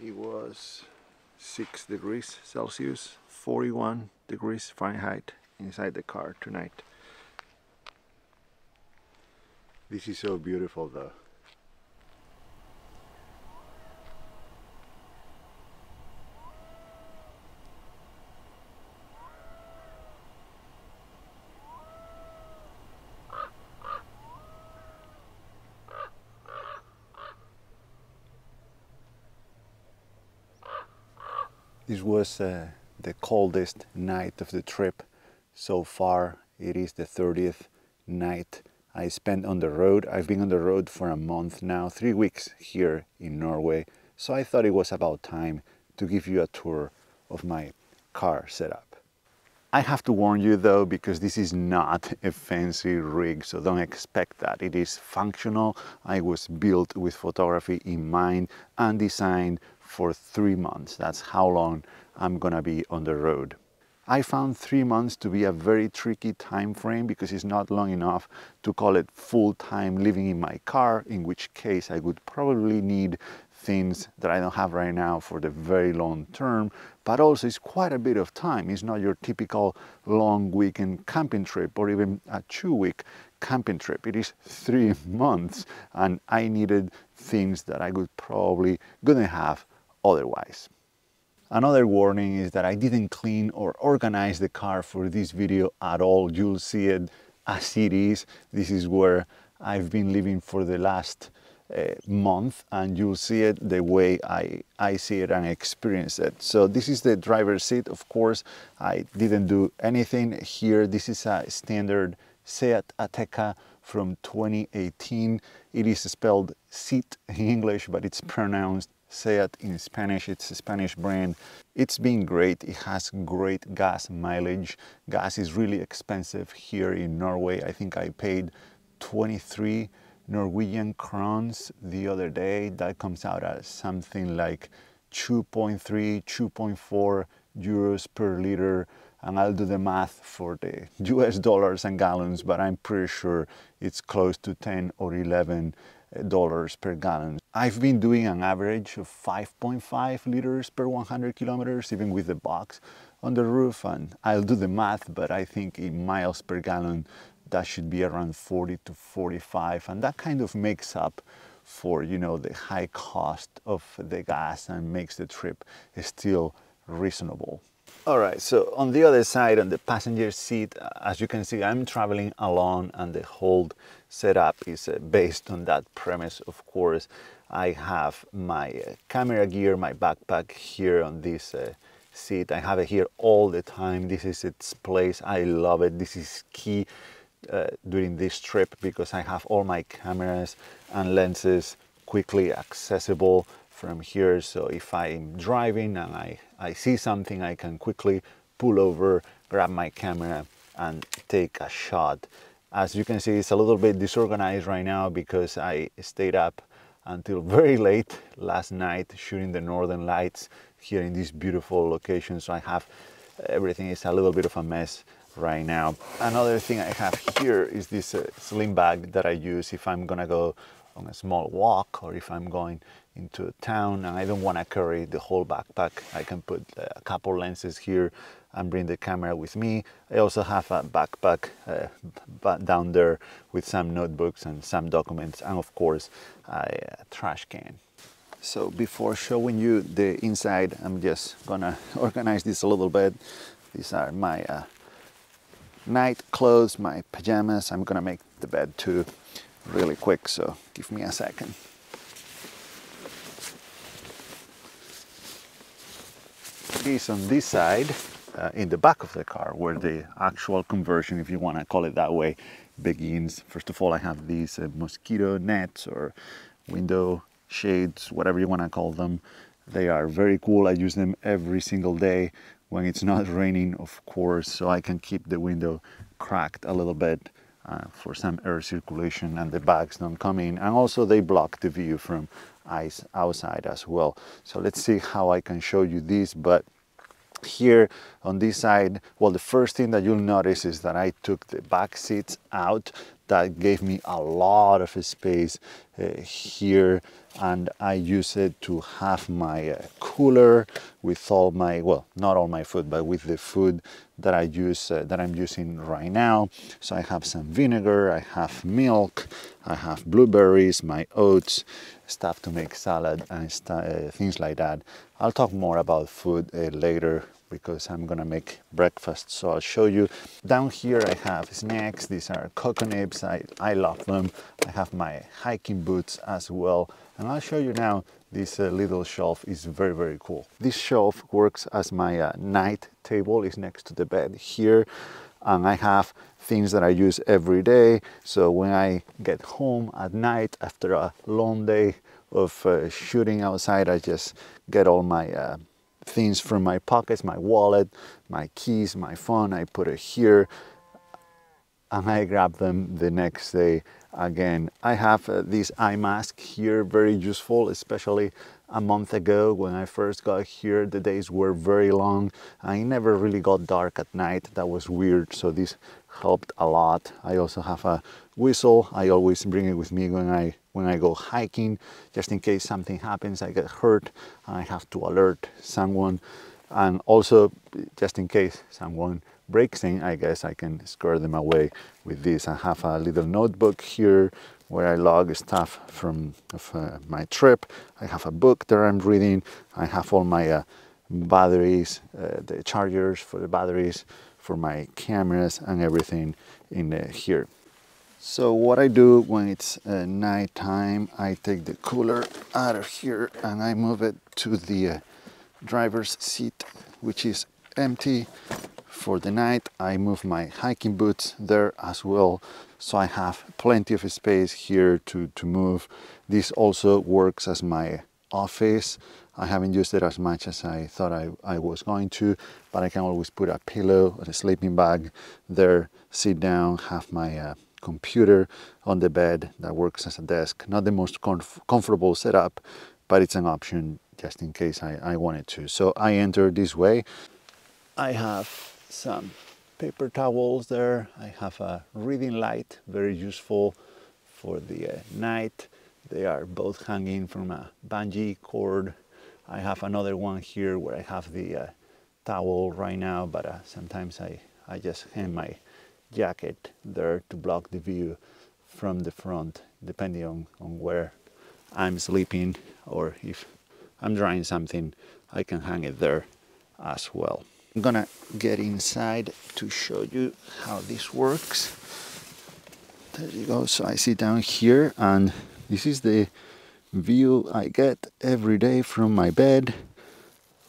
It was 6 degrees Celsius, 41 degrees Fahrenheit inside the car tonight. This is so beautiful though. This was the coldest night of the trip so far. It is the 30th night I spent on the road. I've been on the road for a month now, 3 weeks here in Norway. So I thought it was about time to give you a tour of my car setup. I have to warn you though, because this is not a fancy rig, so don't expect that. It is functional. I was built with photography in mind and designed for 3 months. That's how long I'm gonna be on the road. I found 3 months to be a very tricky time frame because it's not long enough to call it full-time living in my car, in which case I would probably need things that I don't have right now for the very long term, but also it's quite a bit of time. It's not your typical long weekend camping trip or even a 2-week camping trip. It is 3 months and I needed things that I would probably gonna have otherwise. Another warning is that I didn't clean or organize the car for this video at all. You'll see it as it is. This is where I've been living for the last month, and you'll see it the way I see it and experience it. So this is the driver's seat. Of course, I didn't do anything here. This is a standard Seat Ateca from 2018. It is spelled seat in English, but it's pronounced Seat in Spanish. It's a Spanish brand. It's been great. It has great gas mileage. Gas is really expensive here in Norway. I think I paid 23 Norwegian crowns the other day. That comes out as something like 2.3, 2.4 euros per liter. And I'll do the math for the US dollars and gallons, but I'm pretty sure it's close to 10 or 11 dollars per gallon. I've been doing an average of 5.5 liters per 100 kilometers, even with the box on the roof, and I'll do the math, but I think in miles per gallon that should be around 40 to 45, and that kind of makes up for, you know, the high cost of the gas and makes the trip still reasonable. All right, so on the other side, on the passenger seat, as you can see, I'm traveling alone and the whole setup is based on that premise. Of course, I have my camera gear, my backpack here on this seat. I have it here all the time. This is its place. I love it. This is key during this trip because I have all my cameras and lenses quickly accessible from here. So if I'm driving and I see something, I can quickly pull over, grab my camera and take a shot. As you can see, it's a little bit disorganized right now because I stayed up until very late last night shooting the northern lights here in this beautiful location. So I have everything is a little bit of a mess right now. Another thing I have here is this sling bag that I use if I'm gonna go on a small walk or if I'm going into town and I don't want to carry the whole backpack. I can put a couple lenses here and bring the camera with me. I also have a backpack down there with some notebooks and some documents and of course a trash can. So before showing you the inside, I'm just gonna organize this a little bit. These are my night clothes, my pajamas. I'm gonna make the bed too really quick, so give me a second. It is on this side, in the back of the car, where the actual conversion, if you want to call it that way, begins. First of all, I have these mosquito nets or window shades, whatever you want to call them. They are very cool. I use them every single day when it's not raining, of course, so I can keep the window cracked a little bit for some air circulation and the bugs don't come in. And also they block the view from eyes outside as well. So let's see how I can show you this, but Here on this side, well, the first thing that you'll notice is that I took the back seats out. That gave me a lot of space here, and I use it to have my cooler with all my, well, not all my food, but with the food that I use, that I'm using right now. So I have some vinegar, I have milk, I have blueberries, my oats, stuff to make salad and things like that. I'll talk more about food later because I'm gonna make breakfast, so I'll show you. Down here I have snacks. These are cocoa nibs. I love them. I have my hiking boots as well, and I'll show you now. This little shelf is very, very cool. This shelf works as my night table. It's next to the bed here, and I have things that I use every day. So when I get home at night after a long day of shooting outside, I just get all my things from my pockets, my wallet, my keys, my phone. I put it here and I grab them the next day again. I have this eye mask here, very useful, especially a month ago when I first got here. The days were very long. I never really got dark at night. That was weird, so this helped a lot. I also have a whistle. I always bring it with me when I go hiking, just in case something happens, I get hurt, and I have to alert someone. And also, just in case someone breaks in, I guess I can scare them away with this. I have a little notebook here where I log stuff from my trip. I have a book that I'm reading. I have all my batteries, the chargers for the batteries, for my cameras and everything in here. So what I do when it's night time, I take the cooler out of here and I move it to the driver's seat, which is empty for the night. I move my hiking boots there as well, so I have plenty of space here to move. This also works as my office. I haven't used it as much as I thought I was going to, but I can always put a pillow or a sleeping bag there, sit down, have my computer on the bed that works as a desk. Not the most comfortable setup, but it's an option just in case I wanted to. So I enter this way. I have some paper towels there. I have a reading light, very useful for the night. They are both hanging from a bungee cord. I have another one here where I have the towel right now, but sometimes I just hang my jacket there to block the view from the front, depending on where I'm sleeping, or if I'm drying something, I can hang it there as well. I'm gonna get inside to show you how this works. There you go. So I sit down here and this is the view I get every day from my bed.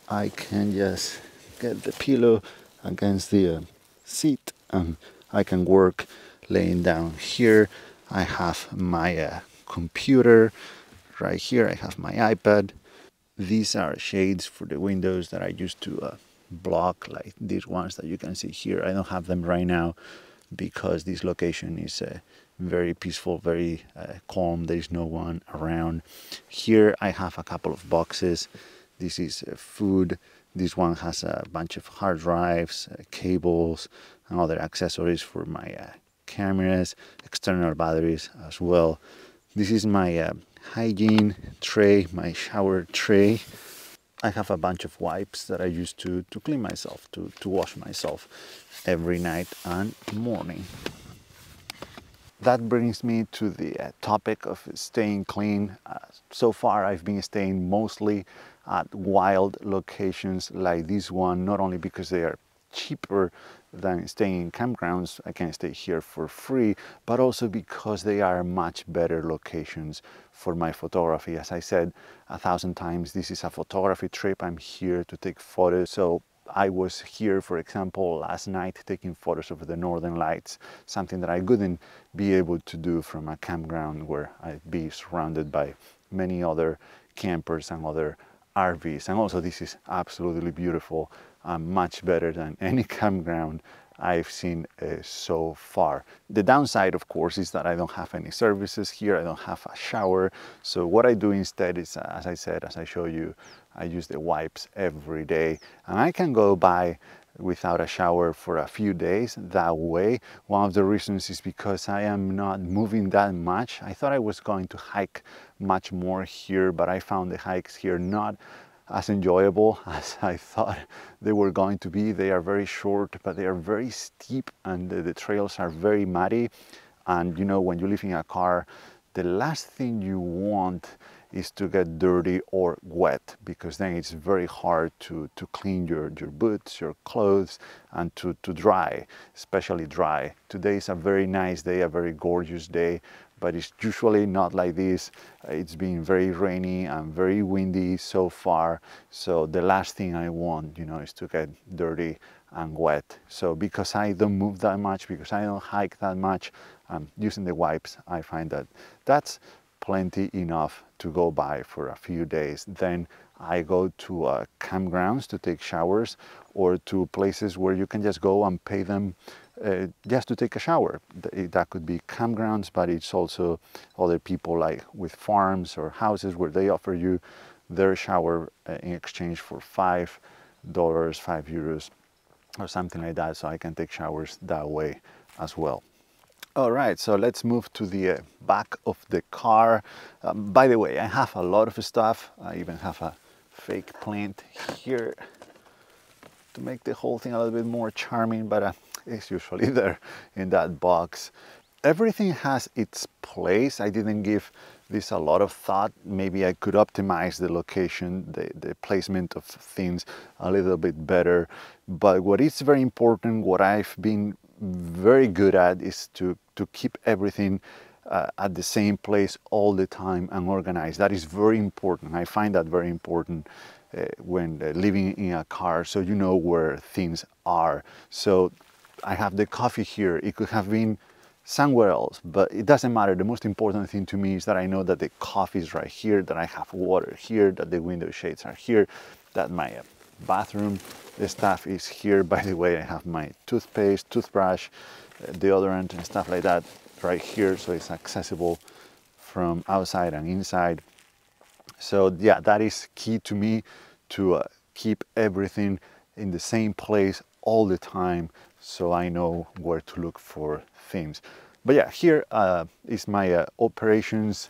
I can just get the pillow against the seat and I can work laying down here. I have my computer right here. I have my iPad. These are shades for the windows that I used to block, like these ones that you can see here. I don't have them right now because this location is very peaceful, very calm. There is no one around. Here I have a couple of boxes. This is food. This one has a bunch of hard drives, cables, and other accessories for my cameras, external batteries as well. This is my hygiene tray, my shower tray. I have a bunch of wipes that I use to clean myself, to wash myself every night and morning. That brings me to the topic of staying clean. So far I've been staying mostly at wild locations like this one, not only because they are cheaper than staying in campgrounds, I can stay here for free, but also because they are much better locations for my photography. As I said 1,000 times, this is a photography trip. I'm here to take photos. So I was here, for example, last night taking photos of the northern lights, something that I couldn't be able to do from a campground where I'd be surrounded by many other campers and other RVs. And also this is absolutely beautiful, much better than any campground I've seen so far. The downside, of course, is that I don't have any services here. I don't have a shower. So what I do instead is, as I said, as I show you, I use the wipes every day, and I can go by without a shower for a few days that way. One of the reasons is because I am not moving that much. I thought I was going to hike much more here, but I found the hikes here not as enjoyable as I thought they were going to be. They are very short, but they are very steep, and the trails are very muddy. And you know, when you live in a car, the last thing you want is to get dirty or wet, because then it's very hard to clean your boots, your clothes, and to dry, especially dry. Today is a very nice day, a very gorgeous day, but it's usually not like this. It's been very rainy and very windy so far. So the last thing I want, you know, is to get dirty and wet. So because I don't move that much, because I don't hike that much, using the wipes, I find that that's plenty enough to go by for a few days. Then I go to campgrounds to take showers, or to places where you can just go and pay them just to take a shower. That could be campgrounds, but it's also other people like with farms or houses where they offer you their shower in exchange for $5, €5 or something like that. So I can take showers that way as well. All right, so let's move to the back of the car. By the way, I have a lot of stuff. I even have a fake plant here to make the whole thing a little bit more charming, but it's usually there in that box. Everything has its place. I didn't give this a lot of thought. Maybe I could optimize the location, the placement of things a little bit better. But what is very important, what I've been very good at, is to keep everything at the same place all the time and organized. That is very important. I find that very important when living in a car, so you know where things are. So I have the coffee here. It could have been somewhere else, but it doesn't matter. The most important thing to me is that I know that the coffee is right here, that I have water here, that the window shades are here, that my bathroom stuff is here. By the way, I have my toothpaste, toothbrush, deodorant and stuff like that right here, so it's accessible from outside and inside. So yeah, that is key to me, to keep everything in the same place all the time, so I know where to look for things. But yeah, here is my operations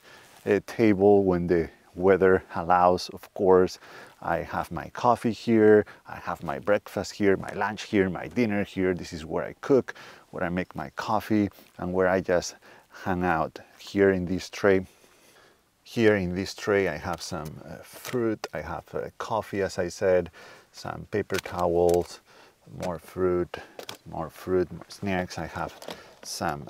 table when the weather allows, of course. I have my coffee here, I have my breakfast here, my lunch here, my dinner here. This is where I cook, where I make my coffee, and where I just hang out. Here in this tray, I have some fruit, I have coffee, as I said, some paper towels, more fruit, more snacks. I have some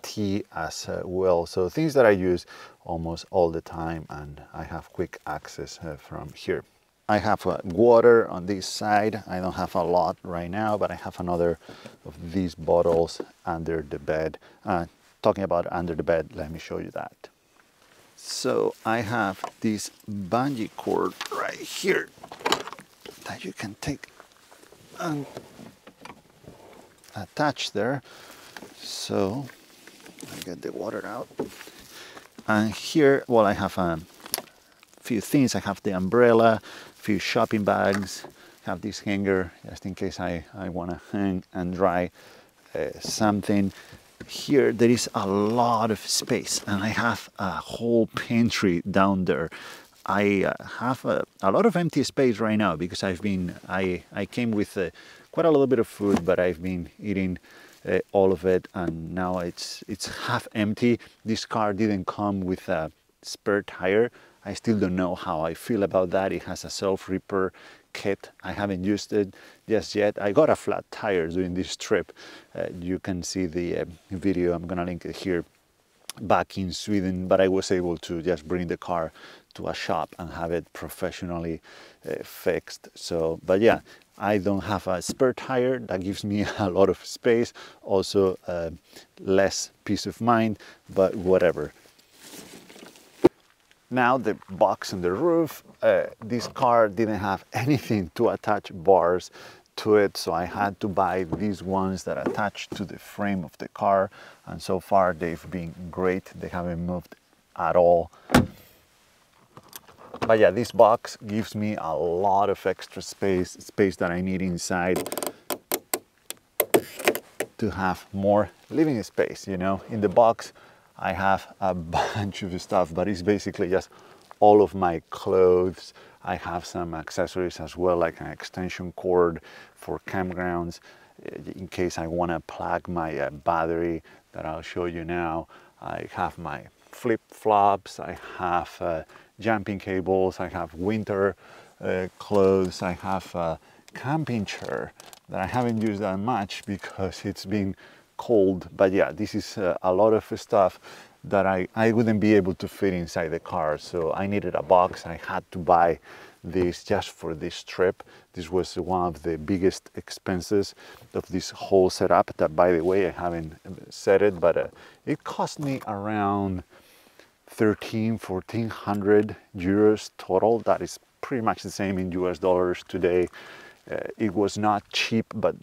tea as well. So things that I use almost all the time, and I have quick access from here. I have water on this side. I don't have a lot right now, but I have another of these bottles under the bed. Talking about under the bed, let me show you that. So I have this bungee cord right here that you can take and attach there. So I get the water out. And here, well, I have a few things. I have the umbrella, a few shopping bags, have this hanger just in case I want to hang and dry something. Here there is a lot of space, and I have a whole pantry down there. I have a lot of empty space right now because I came with quite a little bit of food, but I've been eating all of it, and now it's half empty. This car didn't come with a spare tire. I still don't know how I feel about that. It has a self-repair kit. I haven't used it just yet. I got a flat tire during this trip. You can see the video, I'm gonna link it here, back in Sweden, but I was able to just bring the car to a shop and have it professionally fixed. So, but yeah, I don't have a spare tire. That gives me a lot of space, also less peace of mind, but whatever. Now the box on the roof. This car didn't have anything to attach bars to it, so I had to buy these ones that attach to the frame of the car, and so far they've been great. They haven't moved at all. But yeah, this box gives me a lot of extra space that I need inside to have more living space, you know. In the box I have a bunch of stuff, but it's basically just all of my clothes. I have some accessories as well, like an extension cord for campgrounds in case I want to plug my battery that I'll show you now. I have my flip-flops, I have jumping cables, I have winter clothes, I have a camping chair that I haven't used that much because it's been cold. But yeah, this is a lot of stuff that I wouldn't be able to fit inside the car, so I needed a box. I had to buy this just for this trip. This was one of the biggest expenses of this whole setup, that, by the way, I haven't said it, but it cost me around 1400 euros total. That is pretty much the same in US dollars today. It was not cheap, but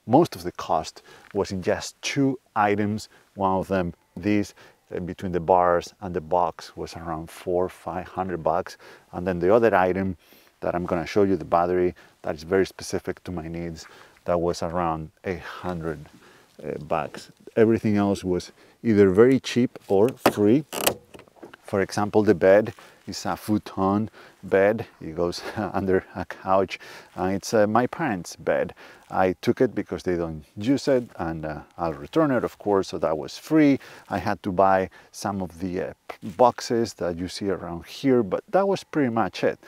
most of the cost was in just 2 items. One of them, this, between the bars and the box, was around $400-500, and then the other item that I'm going to show you, the battery, that is very specific to my needs, that was around $800. Everything else was either very cheap or free. For example, the bed is a futon bed. It goes under a couch, and it's my parents' bed. I took it because they don't use it, and I'll return it, of course, so that was free. I had to buy some of the boxes that you see around here, but that was pretty much it.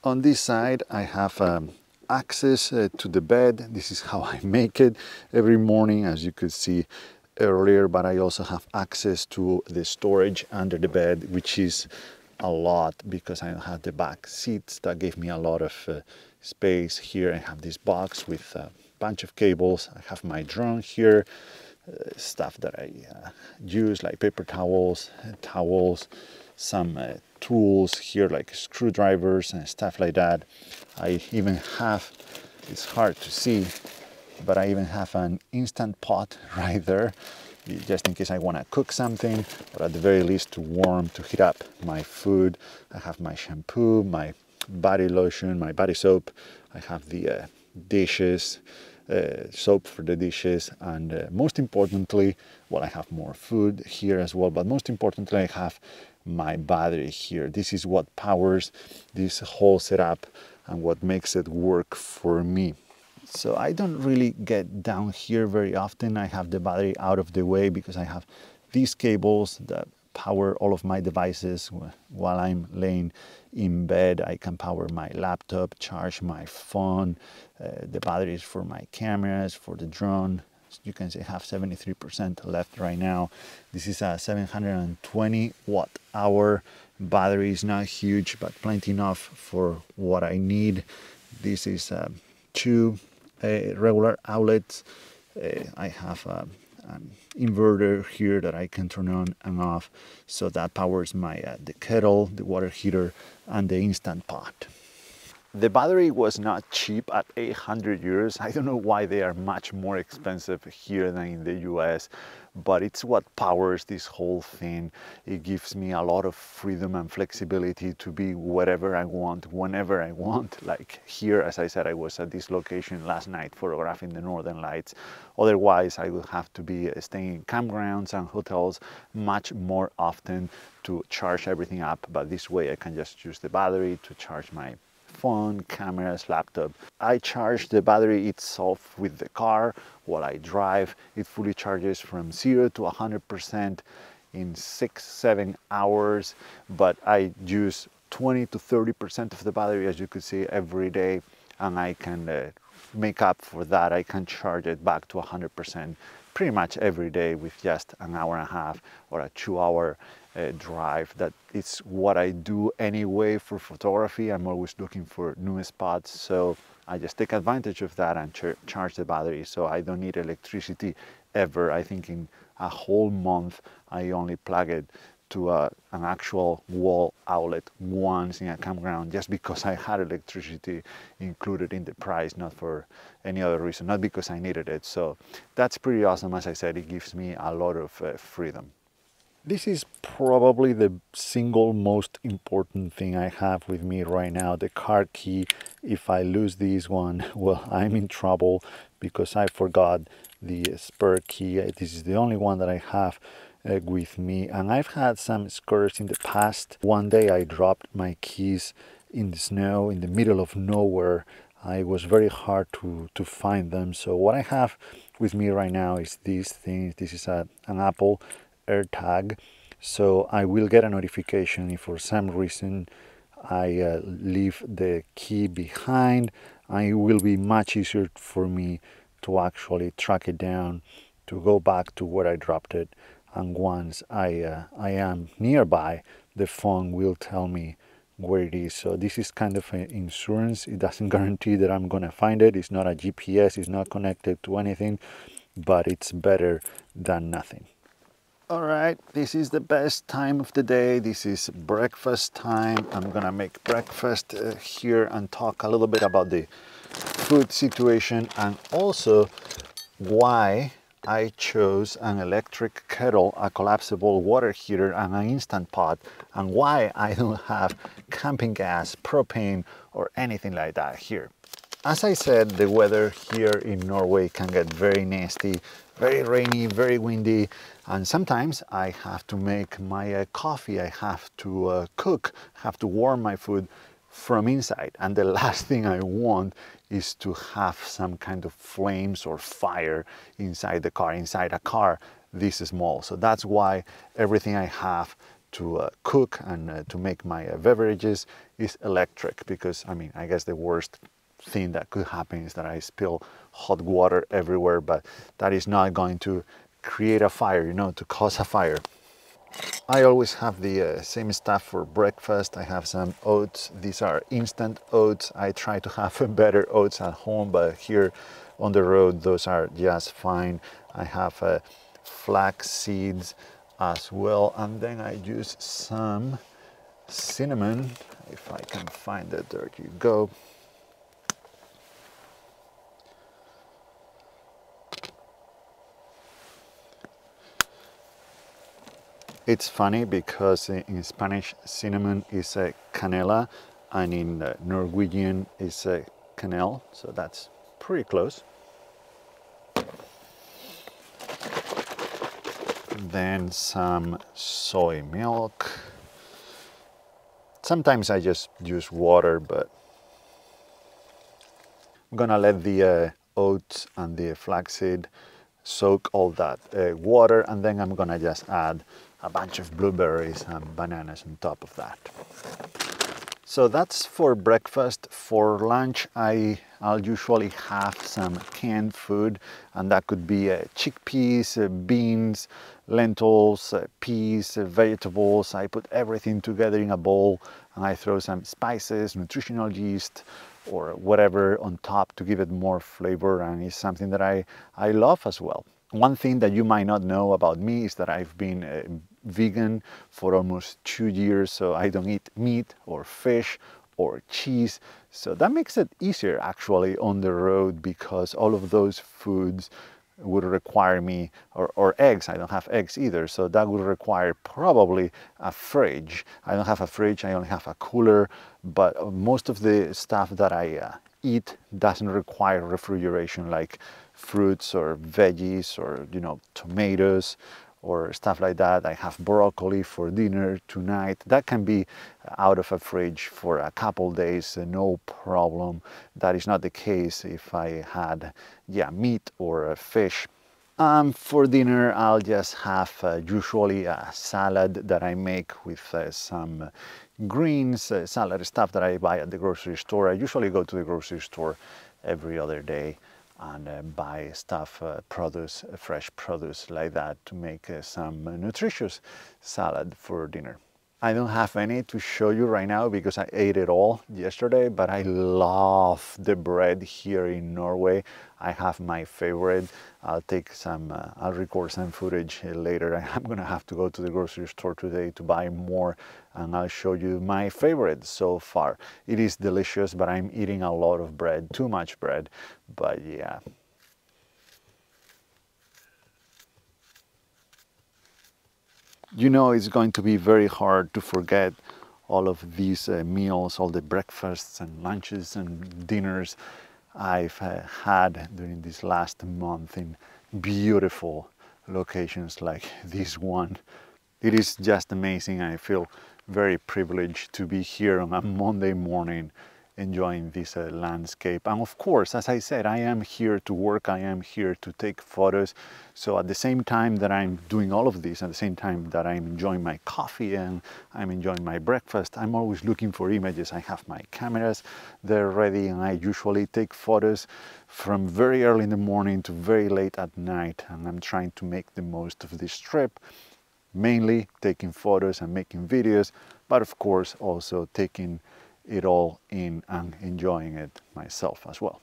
On this side, I have access to the bed. This is how I make it every morning, as you could see earlier, but I also have access to the storage under the bed, which is a lot because I have the back seats that gave me a lot of space. Here I have this box with a bunch of cables. I have my drone here, stuff that I use, like paper towels, some tools here like screwdrivers and stuff like that. I even have, it's hard to see, but I even have an instant pot right there, just in case I want to cook something, or at the very least to heat up my food. I have my shampoo, my body lotion, my body soap. I have the dishes, soap for the dishes, and most importantly, well, I have more food here as well, but most importantly, I have my battery here. This is what powers this whole setup and what makes it work for me. So I don't really get down here very often. I have the battery out of the way because I have these cables that power all of my devices. While I'm laying in bed, I can power my laptop, charge my phone, the batteries for my cameras, for the drone. You can see I have 73% left right now. This is a 720 watt hour battery. Is not huge, but plenty enough for what I need. This is 2 regular outlets. I have an inverter here that I can turn on and off, so that powers my the kettle, the water heater, and the instant pot. The battery was not cheap at 800 euros. I don't know why they are much more expensive here than in the US, but it's what powers this whole thing. It gives me a lot of freedom and flexibility to be wherever I want, whenever I want. Like here, as I said, I was at this location last night photographing the northern lights. Otherwise, I would have to be staying in campgrounds and hotels much more often to charge everything up. But this way I can just use the battery to charge my phone, cameras, laptop. I charge the battery itself with the car while I drive. It fully charges from 0 to 100% in 6-7 hours, but I use 20 to 30% of the battery, as you could see, every day, and I can make up for that. I can charge it back to 100% pretty much every day with just an hour and a half or a 2-hour drive. That is what I do anyway for photography. I'm always looking for new spots, so I just take advantage of that and charge the battery, so I don't need electricity ever. I think in a whole month I only plug it to an actual wall outlet once in a campground, just because I had electricity included in the price, not for any other reason, not because I needed it. So that's pretty awesome. As I said, it gives me a lot of freedom. This is probably the single most important thing I have with me right now, the car key. If I lose this one, well, I'm in trouble because I forgot the spare key. This is the only one that I have with me, and I've had some scares in the past. One day I dropped my keys in the snow in the middle of nowhere. It was very hard to find them. So what I have with me right now is these things. This is an Apple AirTag, so I will get a notification if for some reason I leave the key behind, and it will be much easier for me to actually track it down, to go back to where I dropped it, and once I am nearby, the phone will tell me where it is. So this is kind of an insurance. It doesn't guarantee that I'm gonna find it. It's not a GPS, it's not connected to anything, but it's better than nothing. All right, this is the best time of the day. This is breakfast time. I'm gonna make breakfast here and talk a little bit about the food situation, and also why I chose an electric kettle, a collapsible water heater, and an Instant Pot, and why I don't have camping gas, propane, or anything like that here. As I said, the weather here in Norway can get very nasty, very rainy, very windy, and sometimes I have to make my coffee, I have to cook, have to warm my food from inside, and the last thing I want is to have some kind of flames or fire inside the car, inside a car this small. So that's why everything I have to cook and to make my beverages is electric, because I mean, I guess the worst thing that could happen is that I spill hot water everywhere, but that is not going to create a fire, you know, to cause a fire. I always have the same stuff for breakfast. I have some oats. These are instant oats. I try to have better oats at home, but here on the road, those are just fine. I have flax seeds as well, and then I use some cinnamon. If I can find it, there you go. It's funny because in Spanish cinnamon is a canela, and in Norwegian is a canel, so that's pretty close. Then some soy milk. Sometimes I just use water, but I'm gonna let the oats and the flaxseed soak all that water, and then I'm gonna just add a bunch of blueberries and bananas on top of that. So that's for breakfast. For lunch, I'll usually have some canned food, and that could be chickpeas, beans, lentils, peas, vegetables. I put everything together in a bowl, and I throw some spices, nutritional yeast, or whatever on top to give it more flavor, and it's something that I love as well. One thing that you might not know about me is that I've been vegan for almost 2 years, so I don't eat meat or fish or cheese. So that makes it easier actually on the road, because all of those foods would require me, or eggs. I don't have eggs either, so that would require probably a fridge. I don't have a fridge, I only have a cooler, but most of the stuff that I eat doesn't require refrigeration, like fruits or veggies or, you know, tomatoes or stuff like that. I have broccoli for dinner tonight. That can be out of a fridge for a couple days, no problem. That is not the case if I had, meat or fish. For dinner, I'll just have usually a salad that I make with some greens, salad stuff that I buy at the grocery store. I usually go to the grocery store every other day and buy stuff, produce, fresh produce like that, to make some nutritious salad for dinner. I don't have any to show you right now because I ate it all yesterday, but I love the bread here in Norway. I have my favorite. I'll record some footage later. I'm gonna have to go to the grocery store today to buy more, and I'll show you my favorite so far. It is delicious, but I'm eating a lot of bread, too much bread, but yeah. You know, it's going to be very hard to forget all of these meals, all the breakfasts and lunches and dinners I've had during this last month in beautiful locations like this one. It is just amazing. I feel very privileged to be here on a Monday morning enjoying this landscape. And of course, as I said, I am here to work, I am here to take photos. So at the same time that I'm doing all of this, at the same time that I'm enjoying my coffee and I'm enjoying my breakfast, I'm always looking for images. I have my cameras, they're ready, and I usually take photos from very early in the morning to very late at night. And I'm trying to make the most of this trip, mainly taking photos and making videos, but of course also taking it all in and enjoying it myself as well.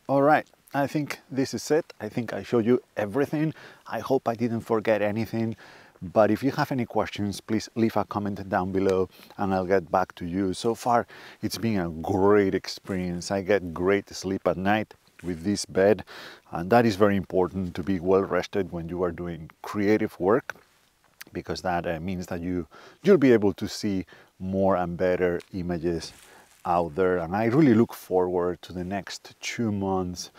All right, I think this is it. I think I showed you everything. I hope I didn't forget anything, but if you have any questions, please leave a comment down below and I'll get back to you. So far, it's been a great experience. I get great sleep at night with this bed, and that is very important, to be well rested when you are doing creative work, because that means that you'll be able to see more and better images out there. And I really look forward to the next 2 months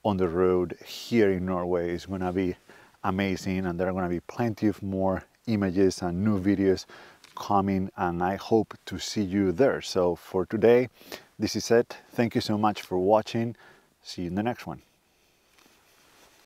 on the road here in Norway. It's gonna be amazing, and there are gonna be plenty of more images and new videos coming, and I hope to see you there. So for today, this is it. Thank you so much for watching. See you in the next one.